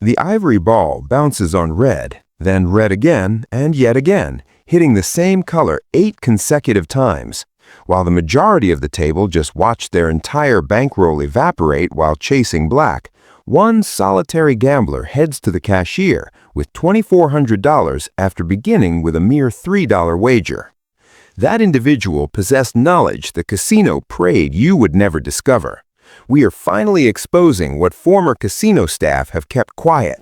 The ivory ball bounces on red, then red again and yet again, hitting the same color 8 consecutive times. While the majority of the table just watched their entire bankroll evaporate while chasing black, one solitary gambler heads to the cashier with $2,400 after beginning with a mere $3 wager. That individual possessed knowledge the casino prayed you would never discover. We are finally exposing what former casino staff have kept quiet.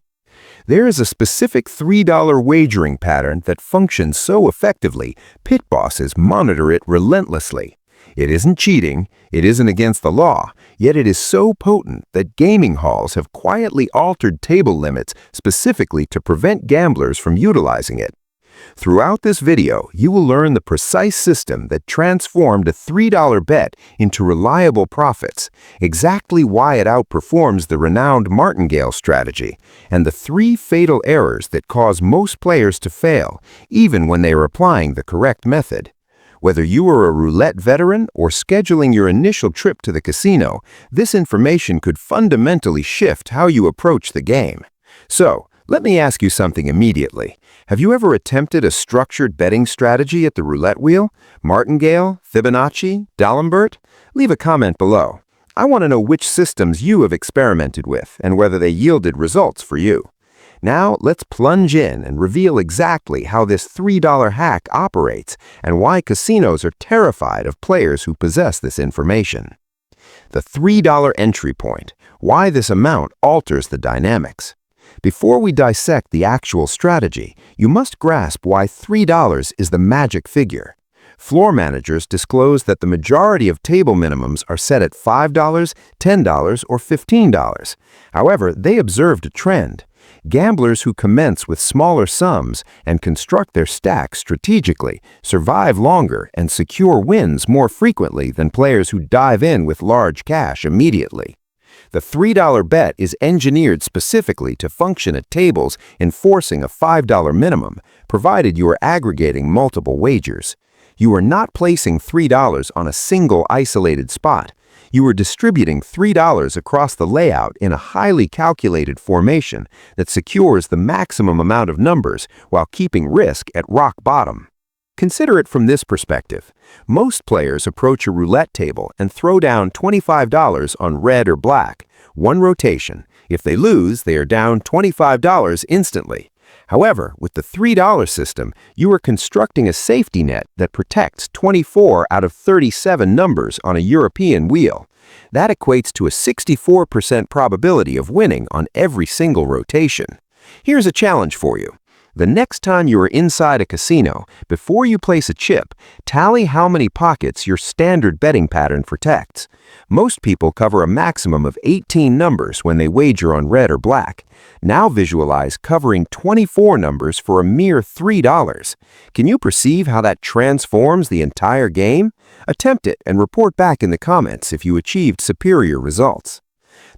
There is a specific $3 wagering pattern that functions so effectively, pit bosses monitor it relentlessly. It isn't cheating, it isn't against the law, yet it is so potent that gaming halls have quietly altered table limits specifically to prevent gamblers from utilizing it. Throughout this video, you will learn the precise system that transformed a $3 bet into reliable profits, exactly why it outperforms the renowned Martingale strategy, and the 3 fatal errors that cause most players to fail, even when they are applying the correct method. Whether you are a roulette veteran or scheduling your initial trip to the casino, this information could fundamentally shift how you approach the game. So, let me ask you something immediately. Have you ever attempted a structured betting strategy at the roulette wheel? Martingale, Fibonacci, D'Alembert? Leave a comment below. I want to know which systems you have experimented with and whether they yielded results for you. Now, let's plunge in and reveal exactly how this $3 hack operates and why casinos are terrified of players who possess this information. The $3 entry point. Why this amount alters the dynamics. Before we dissect the actual strategy, you must grasp why $3 is the magic figure. Floor managers disclose that the majority of table minimums are set at $5, $10, or $15. However, they observed a trend. Gamblers who commence with smaller sums and construct their stacks strategically survive longer and secure wins more frequently than players who dive in with large cash immediately. The $3 bet is engineered specifically to function at tables enforcing a $5 minimum, provided you are aggregating multiple wagers. You are not placing $3 on a single isolated spot. You are distributing $3 across the layout in a highly calculated formation that secures the maximum amount of numbers while keeping risk at rock bottom. Consider it from this perspective. Most players approach a roulette table and throw down $25 on red or black, one rotation. If they lose, they are down $25 instantly. However, with the $3 system, you are constructing a safety net that protects 24 out of 37 numbers on a European wheel. That equates to a 64% probability of winning on every single rotation. Here's a challenge for you. The next time you are inside a casino, before you place a chip, tally how many pockets your standard betting pattern protects. Most people cover a maximum of 18 numbers when they wager on red or black. Now visualize covering 24 numbers for a mere $3. Can you perceive how that transforms the entire game? Attempt it and report back in the comments if you achieved superior results.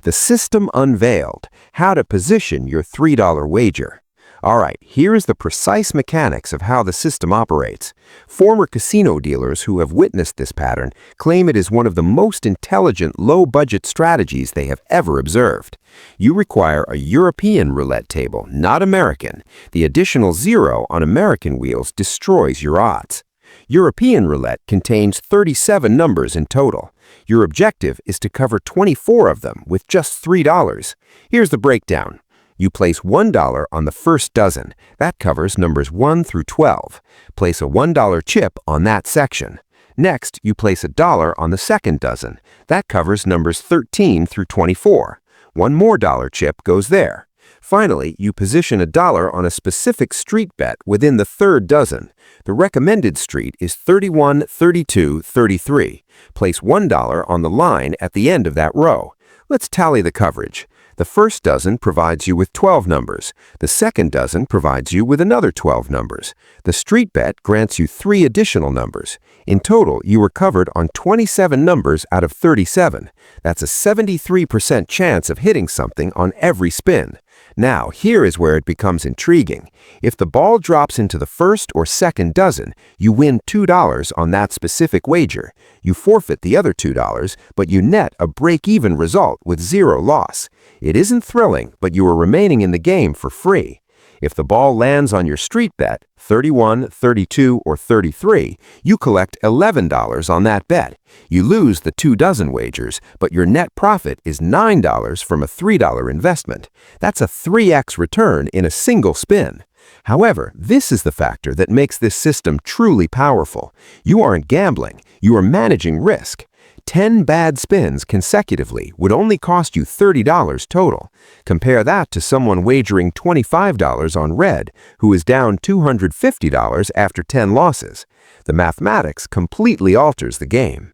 The system unveiled. How to position your $3 wager. Alright, here is the precise mechanics of how the system operates. Former casino dealers who have witnessed this pattern claim it is one of the most intelligent low-budget strategies they have ever observed. You require a European roulette table, not American. The additional 0 on American wheels destroys your odds. European roulette contains 37 numbers in total. Your objective is to cover 24 of them with just $3. Here's the breakdown. You place $1 on the first dozen. That covers numbers 1 through 12. Place a $1 chip on that section. Next, you place $1 on the second dozen. That covers numbers 13 through 24. One more dollar chip goes there. Finally, you position $1 on a specific street bet within the third dozen. The recommended street is 31, 32, 33. Place $1 on the line at the end of that row. Let's tally the coverage. The first dozen provides you with 12 numbers. The second dozen provides you with another 12 numbers. The street bet grants you 3 additional numbers. In total, you are covered on 27 numbers out of 37. That's a 73% chance of hitting something on every spin. Now, here is where it becomes intriguing. If the ball drops into the first or second dozen, you win $2 on that specific wager. You forfeit the other $2, but you net a break-even result with zero loss. It isn't thrilling, but you are remaining in the game for free. If the ball lands on your street bet, 31, 32, or 33, you collect $11 on that bet. You lose the 2 dozen wagers, but your net profit is $9 from a $3 investment. That's a 3x return in a single spin. However, this is the factor that makes this system truly powerful. You aren't gambling, you are managing risk. 10 bad spins consecutively would only cost you $30 total. Compare that to someone wagering $25 on red, who is down $250 after 10 losses. The mathematics completely alters the game.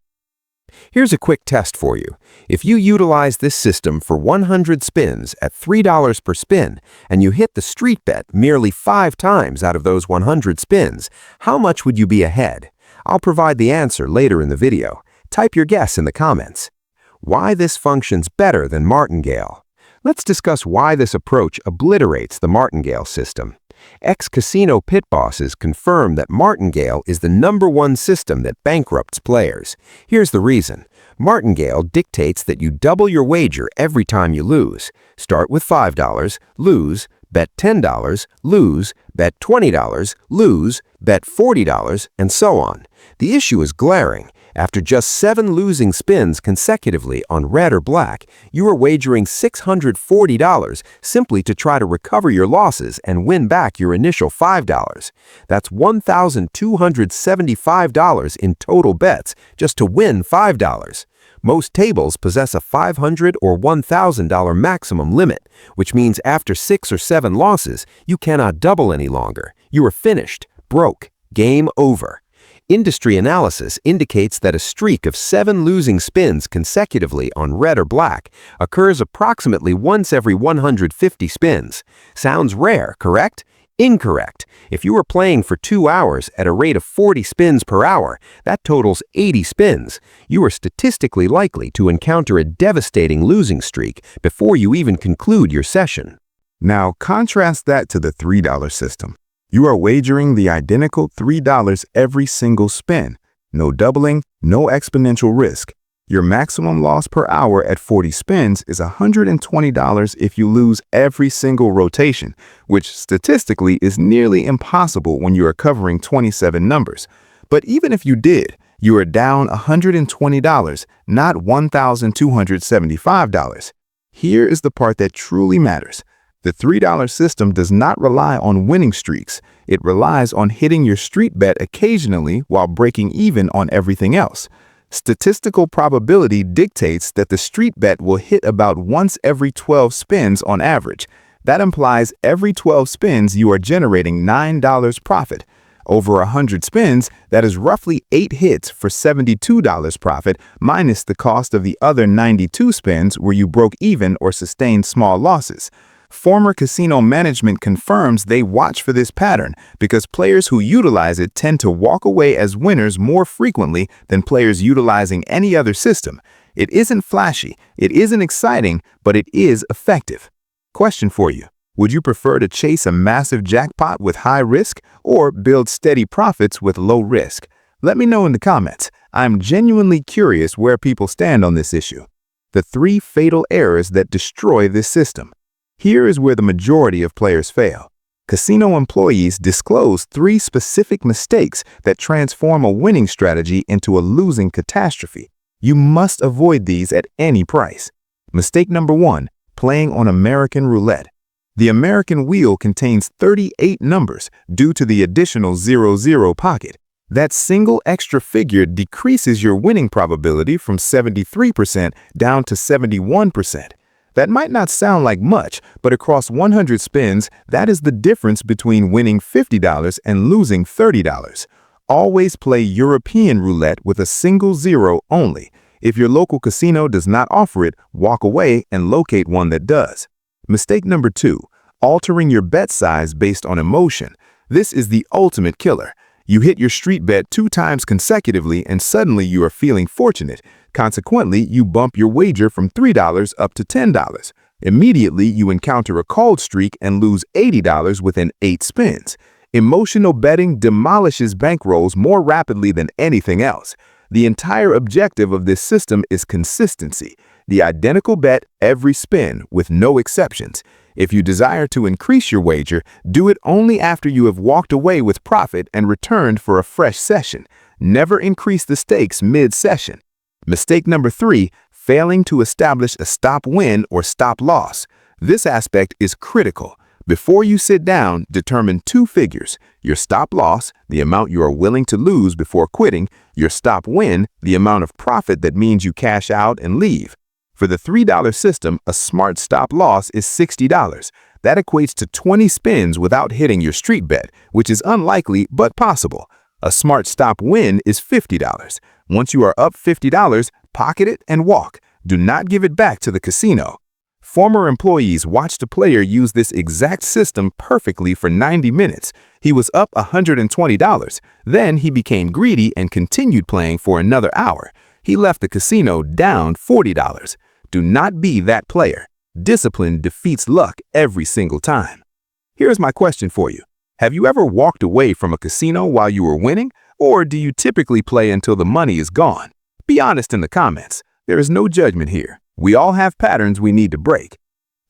Here's a quick test for you. If you utilize this system for 100 spins at $3 per spin, and you hit the street bet merely 5 times out of those 100 spins, how much would you be ahead? I'll provide the answer later in the video. Type your guess in the comments. Why this functions better than Martingale. Let's discuss why this approach obliterates the Martingale system. Ex-casino pit bosses confirm that Martingale is the #1 system that bankrupts players. Here's the reason. Martingale dictates that you double your wager every time you lose. Start with $5, lose, bet $10, lose, bet $20, lose, bet $40, and so on. The issue is glaring. After just 7 losing spins consecutively on red or black, you are wagering $640 simply to try to recover your losses and win back your initial $5. That's $1,275 in total bets just to win $5. Most tables possess a $500 or $1,000 maximum limit, which means after 6 or 7 losses, you cannot double any longer. You are finished, broke, game over. Industry analysis indicates that a streak of 7 losing spins consecutively on red or black occurs approximately once every 150 spins. Sounds rare, correct? Incorrect. If you are playing for 2 hours at a rate of 40 spins per hour, that totals 80 spins. You are statistically likely to encounter a devastating losing streak before you even conclude your session. Now contrast that to the $3 system. You are wagering the identical $3 every single spin. No doubling, no exponential risk. Your maximum loss per hour at 40 spins is $120 if you lose every single rotation, which statistically is nearly impossible when you are covering 27 numbers. But even if you did, you are down $120, not $1,275. Here is the part that truly matters. The $3 system does not rely on winning streaks. It relies on hitting your street bet occasionally while breaking even on everything else. Statistical probability dictates that the street bet will hit about once every 12 spins on average. That implies every 12 spins you are generating $9 profit. Over 100 spins, that is roughly 8 hits for $72 profit minus the cost of the other 92 spins where you broke even or sustained small losses. Former casino management confirms they watch for this pattern because players who utilize it tend to walk away as winners more frequently than players utilizing any other system. It isn't flashy, it isn't exciting, but it is effective. Question for you. Would you prefer to chase a massive jackpot with high risk or build steady profits with low risk? Let me know in the comments. I'm genuinely curious where people stand on this issue. The 3 fatal errors that destroy this system. Here is where the majority of players fail. Casino employees disclose 3 specific mistakes that transform a winning strategy into a losing catastrophe. You must avoid these at any price. Mistake number 1, playing on American roulette. The American wheel contains 38 numbers due to the additional 00 pocket. That single extra figure decreases your winning probability from 73% down to 71%. That might not sound like much, but across 100 spins, that is the difference between winning $50 and losing $30. Always play European roulette with a single 0 only. If your local casino does not offer it, walk away and locate one that does. Mistake number 2, altering your bet size based on emotion. This is the ultimate killer. You hit your street bet 2 times consecutively and suddenly you are feeling fortunate. Consequently, you bump your wager from $3 up to $10. Immediately, you encounter a cold streak and lose $80 within 8 spins. Emotional betting demolishes bankrolls more rapidly than anything else. The entire objective of this system is consistency, the identical bet every spin with no exceptions. If you desire to increase your wager, do it only after you have walked away with profit and returned for a fresh session. Never increase the stakes mid-session. Mistake number 3, failing to establish a stop-win or stop-loss. This aspect is critical. Before you sit down, determine 2 figures: your stop-loss, the amount you are willing to lose before quitting, your stop-win, the amount of profit that means you cash out and leave. For the $3 system, a smart stop-loss is $60. That equates to 20 spins without hitting your street bet, which is unlikely but possible. A smart stop-win is $50. Once you are up $50, pocket it and walk. Do not give it back to the casino. Former employees watched a player use this exact system perfectly for 90 minutes. He was up $120. Then he became greedy and continued playing for another hour. He left the casino down $40. Do not be that player. Discipline defeats luck every single time. Here's my question for you. Have you ever walked away from a casino while you were winning, or do you typically play until the money is gone? Be honest in the comments. There is no judgment here. We all have patterns we need to break.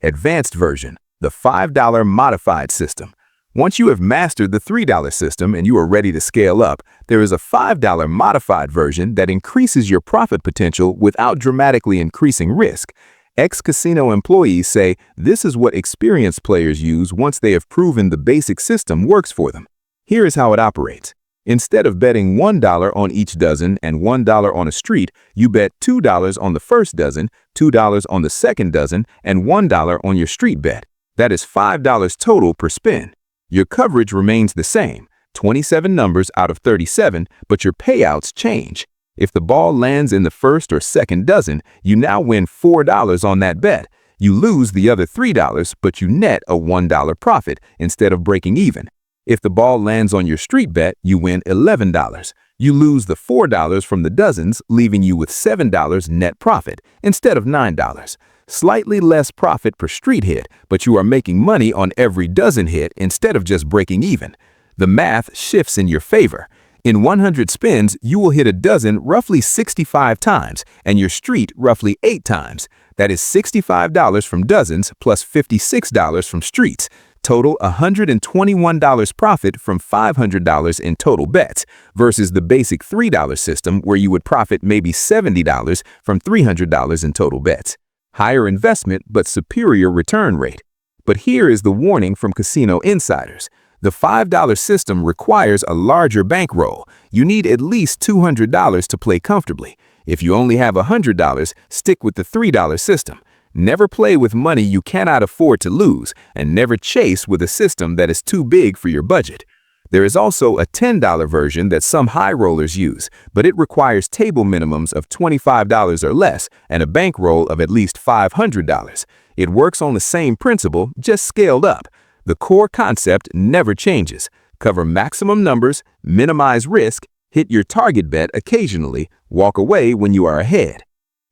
Advanced version, the $5 modified system. Once you have mastered the $3 system and you are ready to scale up, there is a $5 modified version that increases your profit potential without dramatically increasing risk. Ex-casino employees say this is what experienced players use once they have proven the basic system works for them. Here is how it operates. Instead of betting $1 on each dozen and $1 on a street, you bet $2 on the first dozen, $2 on the second dozen, and $1 on your street bet. That is $5 total per spin. Your coverage remains the same, 27 numbers out of 37, but your payouts change. If the ball lands in the first or second dozen, you now win $4 on that bet. You lose the other $3, but you net a $1 profit instead of breaking even. If the ball lands on your street bet, you win $11. You lose the $4 from the dozens, leaving you with $7 net profit instead of $9. Slightly less profit per street hit, but you are making money on every dozen hit instead of just breaking even. The math shifts in your favor. In 100 spins, you will hit a dozen roughly 65 times and your street roughly 8 times. That is $65 from dozens plus $56 from streets. Total $121 profit from $500 in total bets versus the basic $3 system where you would profit maybe $70 from $300 in total bets. Higher investment but superior return rate. But here is the warning from casino insiders. The $5 system requires a larger bankroll. You need at least $200 to play comfortably. If you only have $100, stick with the $3 system. Never play with money you cannot afford to lose, and never chase with a system that is too big for your budget. There is also a $10 version that some high rollers use, but it requires table minimums of $25 or less and a bankroll of at least $500. It works on the same principle, just scaled up. The core concept never changes. Cover maximum numbers, minimize risk, hit your target bet occasionally, walk away when you are ahead.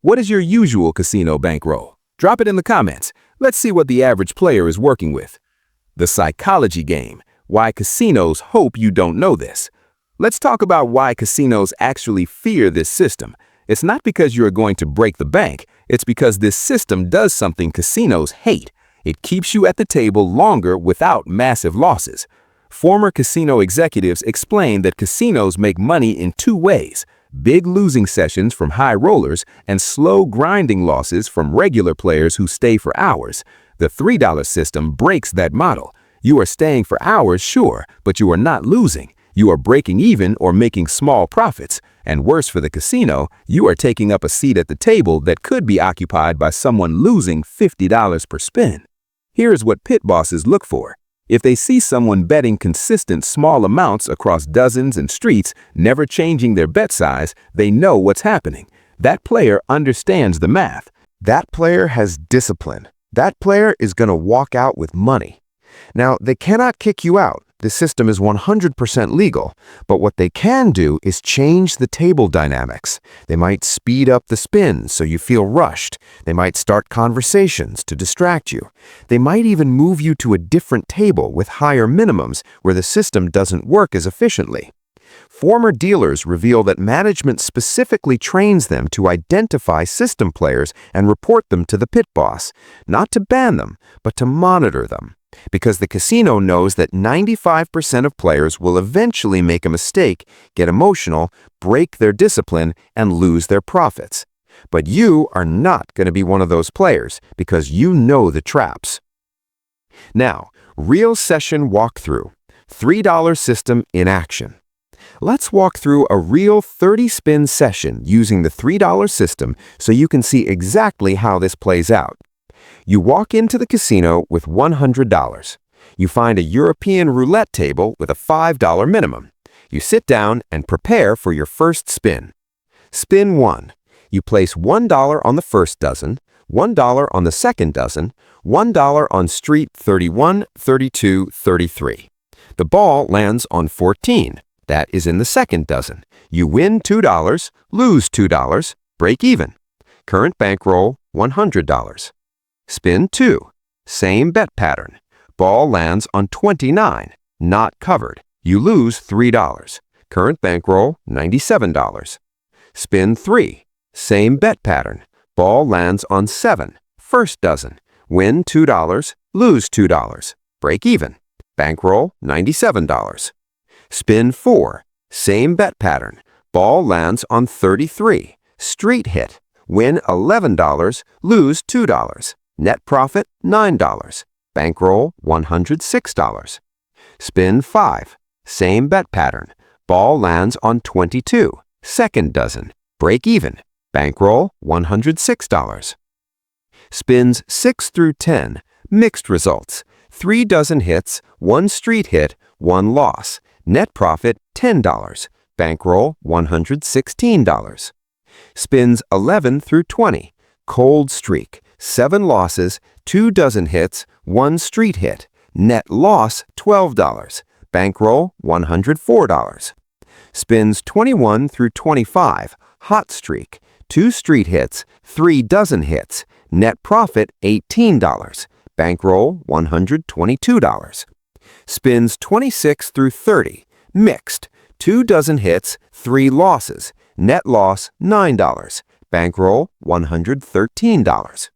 What is your usual casino bankroll? Drop it in the comments. Let's see what the average player is working with. The psychology game. Why casinos hope you don't know this. Let's talk about why casinos actually fear this system. It's not because you are going to break the bank. It's because this system does something casinos hate. It keeps you at the table longer without massive losses. Former casino executives explain that casinos make money in 2 ways. Big losing sessions from high rollers and slow grinding losses from regular players who stay for hours. The $3 system breaks that model. You are staying for hours, sure, but you are not losing. You are breaking even or making small profits. And worse for the casino, you are taking up a seat at the table that could be occupied by someone losing $50 per spin. Here's what pit bosses look for. If they see someone betting consistent small amounts across dozens and streets, never changing their bet size, they know what's happening. That player understands the math. That player has discipline. That player is going to walk out with money. Now, they cannot kick you out. This system is 100% legal, but what they can do is change the table dynamics. They might speed up the spins so you feel rushed. They might start conversations to distract you. They might even move you to a different table with higher minimums where the system doesn't work as efficiently. Former dealers reveal that management specifically trains them to identify system players and report them to the pit boss, not to ban them, but to monitor them. Because the casino knows that 95% of players will eventually make a mistake, get emotional, break their discipline, and lose their profits. But you are not going to be one of those players because you know the traps. Now, real session walkthrough. $3 system in action. Let's walk through a real 30-spin session using the $3 system so you can see exactly how this plays out. You walk into the casino with $100. You find a European roulette table with a $5 minimum. You sit down and prepare for your first spin. Spin 1. You place $1 on the first dozen, $1 on the second dozen, $1 on street 31, 32, 33. The ball lands on 14. That is in the second dozen. You win $2, lose $2, break even. Current bankroll, $100. Spin 2. Same bet pattern. Ball lands on 29, not covered. You lose $3. Current bankroll, $97. Spin 3. Same bet pattern. Ball lands on 7, first dozen. Win $2, lose $2. Break even. Bankroll, $97. Spin 4. Same bet pattern. Ball lands on 33, street hit. Win $11, lose $2. Net profit, $9. Bankroll, $106. Spin 5. Same bet pattern. Ball lands on 22, second dozen. Break even. Bankroll, $106. Spins 6 through 10. Mixed results. 3 dozen hits, 1 street hit, 1 loss. Net profit, $10. Bankroll, $116. Spins 11 through 20. Cold streak. 7 losses, 2 dozen hits, 1 street hit. Net loss, $12. Bankroll, $104. Spins 21 through 25. Hot streak. 2 street hits, 3 dozen hits. Net profit, $18. Bankroll, $122. Spins 26 through 30. Mixed. 2 dozen hits, 3 losses. Net loss, $9. Bankroll, $113.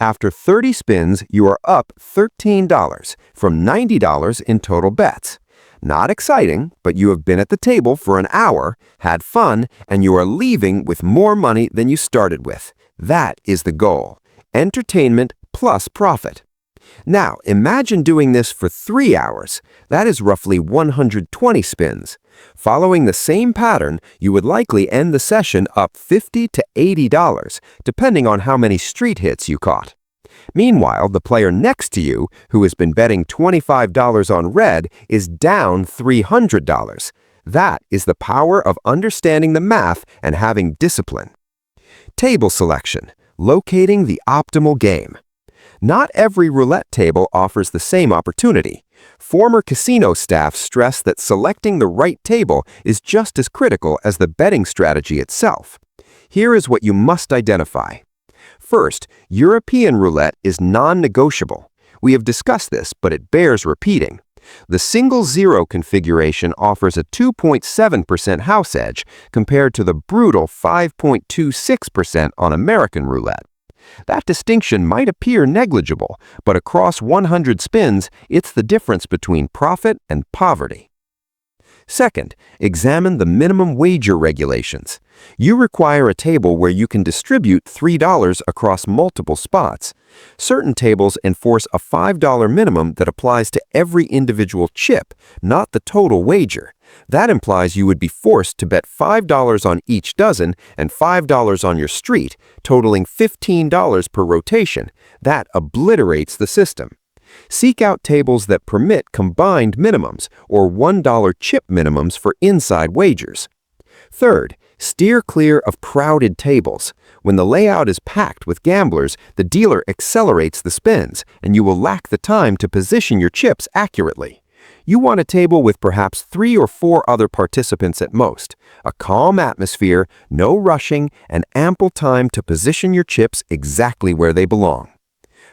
After 30 spins, you are up $13 from $90 in total bets. Not exciting, but you have been at the table for an hour, had fun, and you are leaving with more money than you started with. That is the goal. Entertainment plus profit. Now, imagine doing this for 3 hours. That is roughly 120 spins. Following the same pattern, you would likely end the session up $50 to $80, depending on how many street hits you caught. Meanwhile, the player next to you, who has been betting $25 on red, is down $300. That is the power of understanding the math and having discipline. Table selection. Locating the optimal game. Not every roulette table offers the same opportunity. Former casino staff stress that selecting the right table is just as critical as the betting strategy itself. Here is what you must identify. First, European roulette is non-negotiable. We have discussed this, but it bears repeating. The single zero configuration offers a 2.7% house edge compared to the brutal 5.26% on American roulette. That distinction might appear negligible, but across 100 spins, it's the difference between profit and poverty. Second, examine the minimum wager regulations. You require a table where you can distribute $3 across multiple spots. Certain tables enforce a $5 minimum that applies to every individual chip, not the total wager. That implies you would be forced to bet $5 on each dozen and $5 on your street, totaling $15 per rotation. That obliterates the system. Seek out tables that permit combined minimums or $1 chip minimums for inside wagers. Third, steer clear of crowded tables. When the layout is packed with gamblers, the dealer accelerates the spins, and you will lack the time to position your chips accurately. You want a table with perhaps 3 or 4 other participants at most, a calm atmosphere, no rushing, and ample time to position your chips exactly where they belong.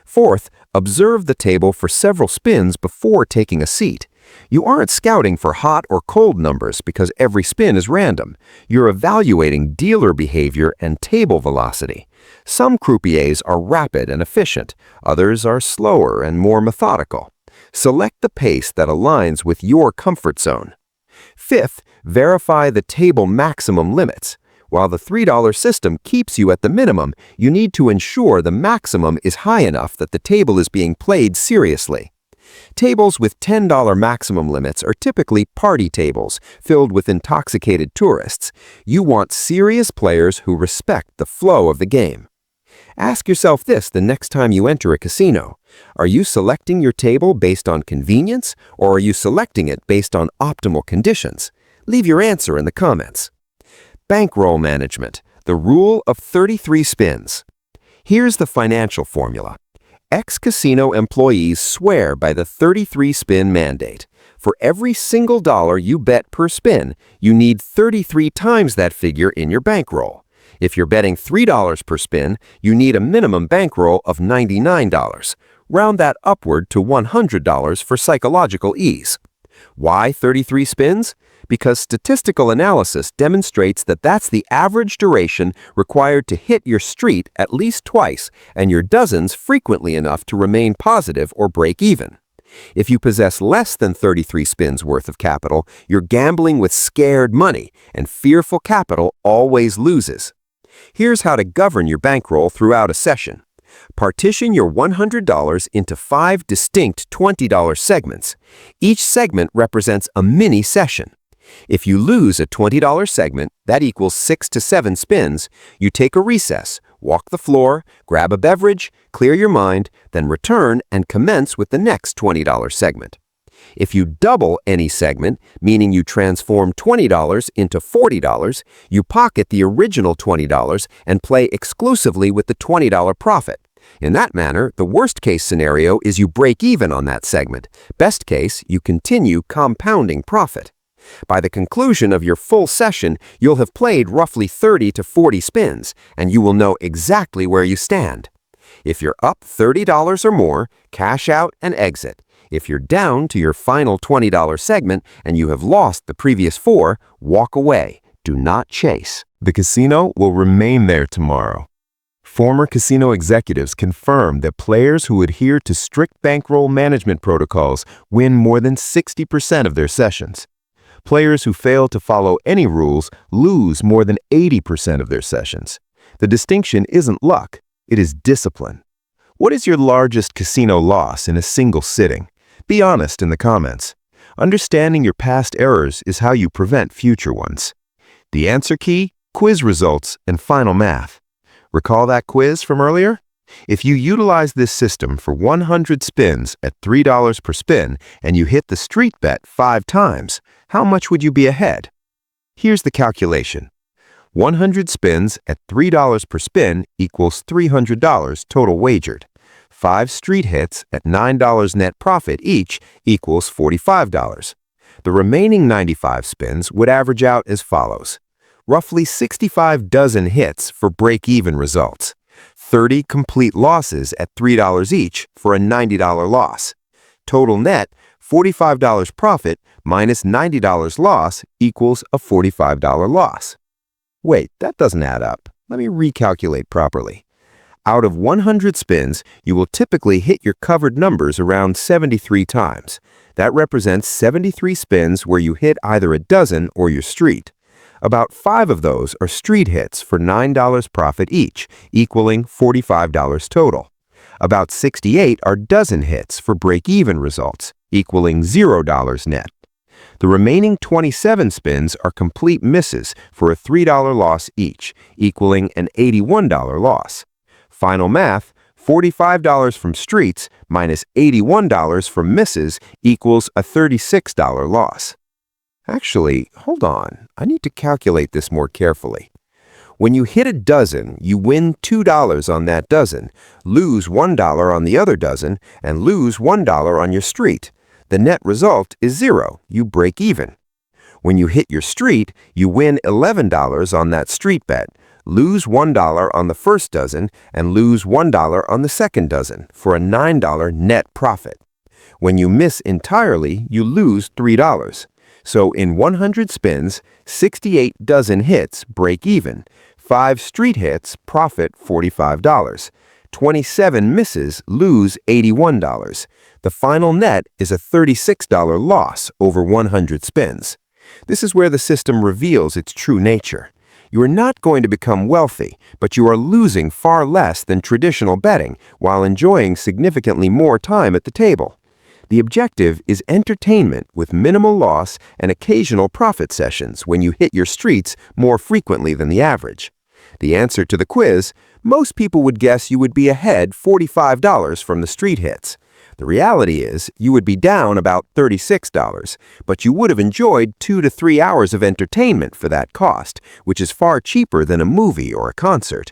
Fourth, observe the table for several spins before taking a seat. You aren't scouting for hot or cold numbers because every spin is random. You're evaluating dealer behavior and table velocity. Some croupiers are rapid and efficient, others are slower and more methodical. Select the pace that aligns with your comfort zone. Fifth, verify the table maximum limits. While the $3 system keeps you at the minimum, you need to ensure the maximum is high enough that the table is being played seriously. Tables with $10 maximum limits are typically party tables filled with intoxicated tourists. You want serious players who respect the flow of the game. Ask yourself this the next time you enter a casino. Are you selecting your table based on convenience, or are you selecting it based on optimal conditions? Leave your answer in the comments. Bankroll management, the rule of 33 spins. Here's the financial formula. Ex-casino employees swear by the 33-spin mandate. For every single dollar you bet per spin, you need 33 times that figure in your bankroll. If you're betting $3 per spin, you need a minimum bankroll of $99. Round that upward to $100 for psychological ease. Why 33 spins? Because statistical analysis demonstrates that that's the average duration required to hit your street at least twice and your dozens frequently enough to remain positive or break even. If you possess less than 33 spins worth of capital, you're gambling with scared money, and fearful capital always loses. Here's how to govern your bankroll throughout a session. Partition your $100 into 5 distinct $20 segments. Each segment represents a mini session. If you lose a $20 segment, that equals 6 to 7 spins, you take a recess, walk the floor, grab a beverage, clear your mind, then return and commence with the next $20 segment. If you double any segment, meaning you transform $20 into $40, you pocket the original $20 and play exclusively with the $20 profit. In that manner, the worst-case scenario is you break even on that segment. Best case, you continue compounding profit. By the conclusion of your full session, you'll have played roughly 30 to 40 spins, and you will know exactly where you stand. If you're up $30 or more, cash out and exit. If you're down to your final $20 segment and you have lost the previous 4, walk away. Do not chase. The casino will remain there tomorrow. Former casino executives confirm that players who adhere to strict bankroll management protocols win more than 60% of their sessions. Players who fail to follow any rules lose more than 80% of their sessions. The distinction isn't luck, it is discipline. What is your largest casino loss in a single sitting? Be honest in the comments. Understanding your past errors is how you prevent future ones. The answer key, quiz results, and final math. Recall that quiz from earlier? If you utilize this system for 100 spins at $3 per spin and you hit the street bet 5 times, how much would you be ahead? Here's the calculation. 100 spins at $3 per spin equals $300 total wagered. 5 street hits at $9 net profit each equals $45. The remaining 95 spins would average out as follows. Roughly 65 dozen hits for break-even results. 30 complete losses at $3 each for a $90 loss. Total net, $45 profit minus $90 loss equals a $45 loss. Wait, that doesn't add up. Let me recalculate properly. Out of 100 spins, you will typically hit your covered numbers around 73 times. That represents 73 spins where you hit either a dozen or your street. About 5 of those are street hits for $9 profit each, equaling $45 total. About 68 are dozen hits for break-even results, equaling $0 net. The remaining 27 spins are complete misses for a $3 loss each, equaling an $81 loss. Final math, $45 from streets minus $81 from misses equals a $36 loss. Actually, hold on. I need to calculate this more carefully. When you hit a dozen, you win $2 on that dozen, lose $1 on the other dozen, and lose $1 on your street. The net result is zero. You break even. When you hit your street, you win $11 on that street bet, lose $1 on the first dozen, and lose $1 on the second dozen for a $9 net profit. When you miss entirely, you lose $3. So in 100 spins, 68 dozen hits break even, 5 street hits profit $45, 27 misses lose $81. The final net is a $36 loss over 100 spins. This is where the system reveals its true nature. You are not going to become wealthy, but you are losing far less than traditional betting while enjoying significantly more time at the table. The objective is entertainment with minimal loss and occasional profit sessions when you hit your streets more frequently than the average. The answer to the quiz: most people would guess you would be ahead $45 from the street hits. The reality is you would be down about $36, but you would have enjoyed 2 to 3 hours of entertainment for that cost, which is far cheaper than a movie or a concert.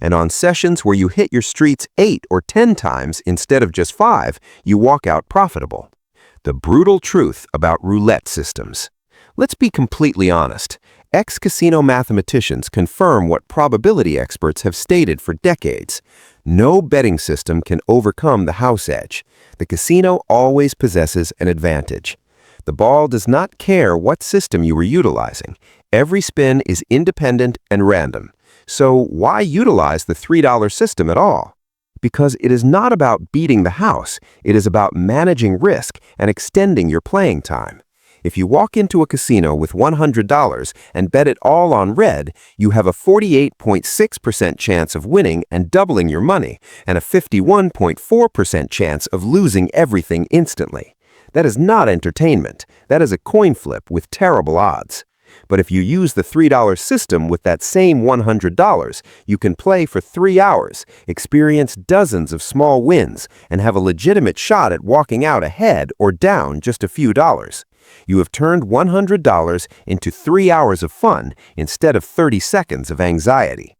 And on sessions where you hit your streets 8 or 10 times instead of just 5, you walk out profitable. The brutal truth about roulette systems. Let's be completely honest. Ex-casino mathematicians confirm what probability experts have stated for decades. No betting system can overcome the house edge. The casino always possesses an advantage. The ball does not care what system you were utilizing. Every spin is independent and random. So why utilize the $3 system at all? Because it is not about beating the house. It is about managing risk and extending your playing time. If you walk into a casino with $100 and bet it all on red, you have a 48.6% chance of winning and doubling your money, and a 51.4% chance of losing everything instantly. That is not entertainment. That is a coin flip with terrible odds. But if you use the $3 system with that same $100, you can play for 3 hours, experience dozens of small wins, and have a legitimate shot at walking out ahead or down just a few dollars. You have turned $100 into 3 hours of fun instead of 30 seconds of anxiety.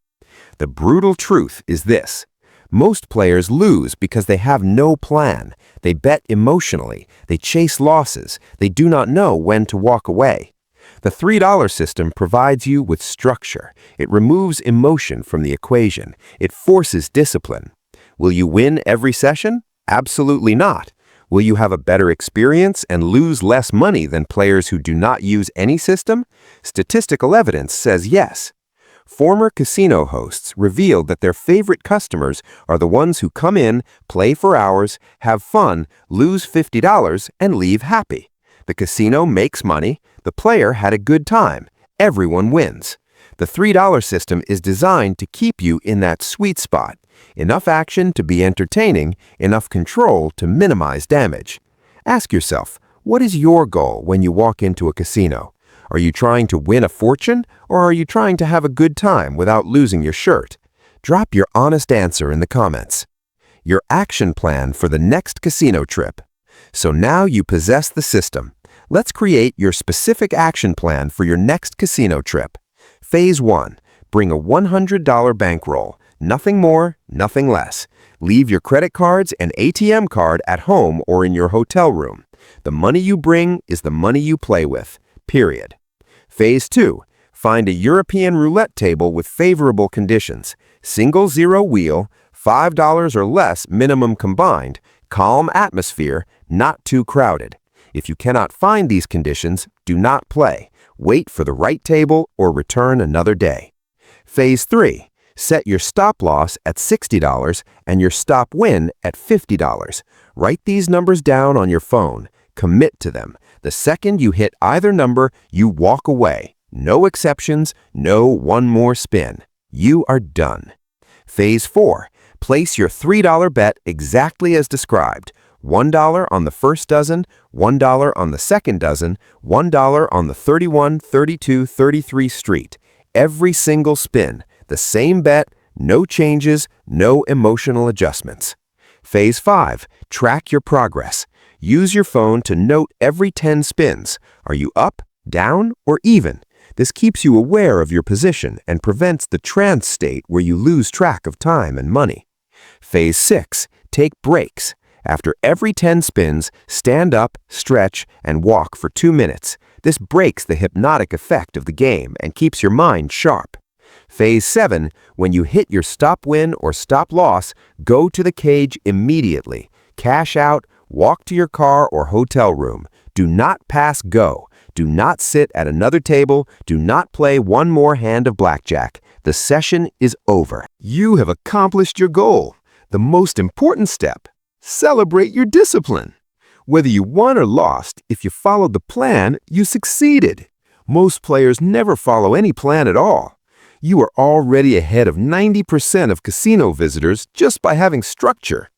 The brutal truth is this: most players lose because they have no plan. They bet emotionally. They chase losses. They do not know when to walk away. The $3 system provides you with structure. It removes emotion from the equation. It forces discipline. Will you win every session? Absolutely not. Will you have a better experience and lose less money than players who do not use any system? Statistical evidence says yes. Former casino hosts revealed that their favorite customers are the ones who come in, play for hours, have fun, lose $50, and leave happy. The casino makes money. The player had a good time. Everyone wins. The $3 system is designed to keep you in that sweet spot. Enough action to be entertaining, enough control to minimize damage. Ask yourself, what is your goal when you walk into a casino? Are you trying to win a fortune, or are you trying to have a good time without losing your shirt? Drop your honest answer in the comments. Your action plan for the next casino trip. So now you possess the system. Let's create your specific action plan for your next casino trip. Phase 1. Bring a $100 bankroll. Nothing more, nothing less. Leave your credit cards and ATM card at home or in your hotel room. The money you bring is the money you play with. Period. Phase 2. Find a European roulette table with favorable conditions. Single zero wheel, $5 or less minimum combined, calm atmosphere, not too crowded. If you cannot find these conditions, do not play. Wait for the right table or return another day. Phase 3. Set your stop loss at $60 and your stop win at $50. Write these numbers down on your phone. Commit to them. The second you hit either number, you walk away. No exceptions, no one more spin. You are done. Phase 4. Place your $3 bet exactly as described. $1 on the first dozen, $1 on the second dozen, $1 on the 31, 32, 33 street. Every single spin, the same bet, no changes, no emotional adjustments. Phase 5. Track your progress. Use your phone to note every 10 spins. Are you up, down, or even? This keeps you aware of your position and prevents the trance state where you lose track of time and money. Phase 6. Take breaks. After every 10 spins, stand up, stretch, and walk for 2 minutes. This breaks the hypnotic effect of the game and keeps your mind sharp. Phase 7, when you hit your stop win or stop loss, go to the cage immediately. Cash out, walk to your car or hotel room. Do not pass go. Do not sit at another table. Do not play one more hand of blackjack. The session is over. You have accomplished your goal. The most important step: celebrate your discipline. Whether you won or lost, if you followed the plan, you succeeded. Most players never follow any plan at all. You are already ahead of 90% of casino visitors just by having structure.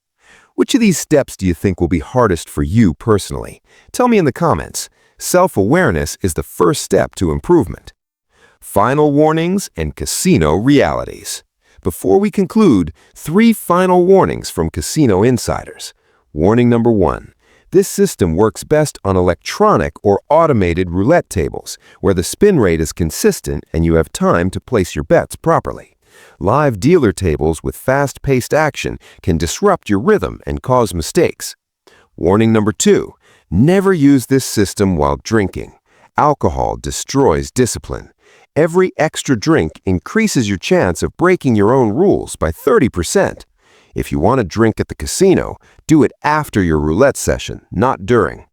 Which of these steps do you think will be hardest for you personally? Tell me in the comments. Self-awareness is the first step to improvement. Final warnings and casino realities. Before we conclude, 3 final warnings from casino insiders. Warning number 1. This system works best on electronic or automated roulette tables, where the spin rate is consistent and you have time to place your bets properly. Live dealer tables with fast-paced action can disrupt your rhythm and cause mistakes. Warning number 2. Never use this system while drinking. Alcohol destroys discipline. Every extra drink increases your chance of breaking your own rules by 30%. If you want to drink at the casino, do it after your roulette session, not during.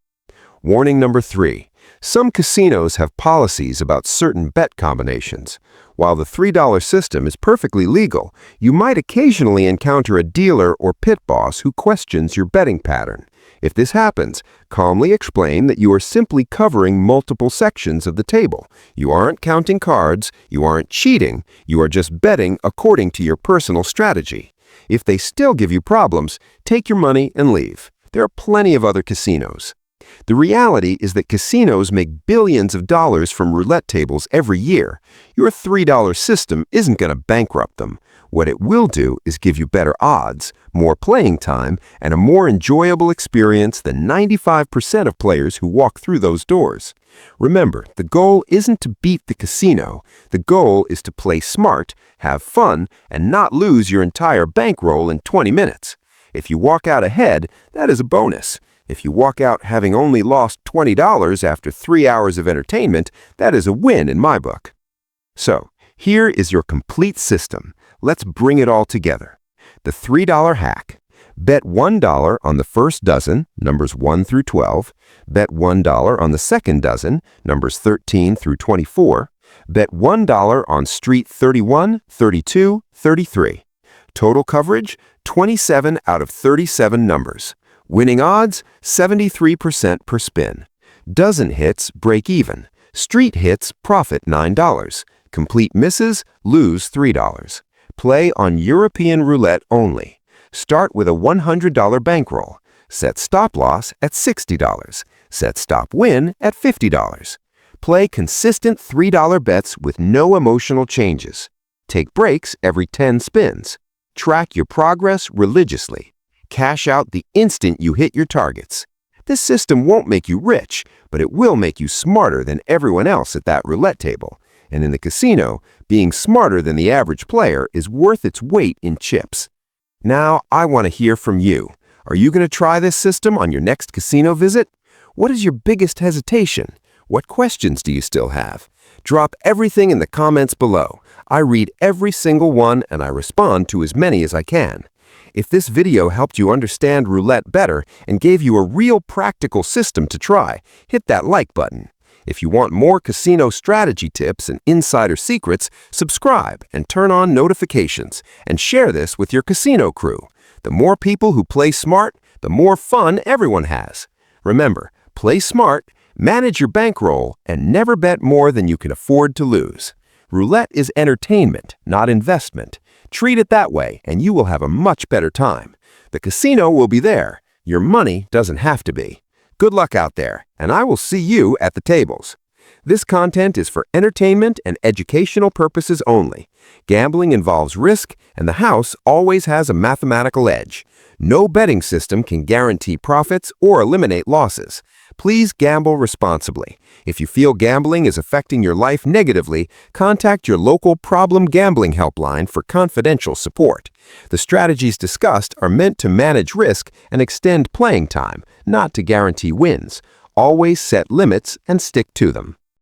Warning number 3. Some casinos have policies about certain bet combinations. While the $3 system is perfectly legal, you might occasionally encounter a dealer or pit boss who questions your betting pattern. If this happens, calmly explain that you are simply covering multiple sections of the table. You aren't counting cards, you aren't cheating, you are just betting according to your personal strategy. If they still give you problems, take your money and leave. There are plenty of other casinos. The reality is that casinos make billions of dollars from roulette tables every year. Your $3 system isn't going to bankrupt them. What it will do is give you better odds, more playing time, and a more enjoyable experience than 95% of players who walk through those doors. Remember, the goal isn't to beat the casino. The goal is to play smart, have fun, and not lose your entire bankroll in 20 minutes. If you walk out ahead, that is a bonus. If you walk out having only lost $20 after 3 hours of entertainment, that is a win in my book. So, here is your complete system. Let's bring it all together. The $3 hack. Bet $1 on the first dozen, numbers 1 through 12. Bet $1 on the second dozen, numbers 13 through 24. Bet $1 on street 31, 32, 33. Total coverage, 27 out of 37 numbers. Winning odds, 73% per spin. Dozen hits, break even. Street hits, profit $9. Complete misses, lose $3. Play on European roulette only. Start with a $100 bankroll. Set stop loss at $60. Set stop win at $50. Play consistent $3 bets with no emotional changes. Take breaks every 10 spins. Track your progress religiously. Cash out the instant you hit your targets. This system won't make you rich, but it will make you smarter than everyone else at that roulette table. And in the casino, being smarter than the average player is worth its weight in chips. Now, I want to hear from you. Are you going to try this system on your next casino visit? What is your biggest hesitation? What questions do you still have? Drop everything in the comments below. I read every single one and I respond to as many as I can. If this video helped you understand roulette better and gave you a real practical system to try, hit that like button. If you want more casino strategy tips and insider secrets, subscribe and turn on notifications and share this with your casino crew. The more people who play smart, the more fun everyone has. Remember, play smart, manage your bankroll, and never bet more than you can afford to lose. Roulette is entertainment, not investment. Treat it that way and you will have a much better time. The casino will be there. Your money doesn't have to be. Good luck out there, and I will see you at the tables. This content is for entertainment and educational purposes only. Gambling involves risk, and the house always has a mathematical edge. No betting system can guarantee profits or eliminate losses. Please gamble responsibly. If you feel gambling is affecting your life negatively, contact your local problem gambling helpline for confidential support. The strategies discussed are meant to manage risk and extend playing time, not to guarantee wins. Always set limits and stick to them.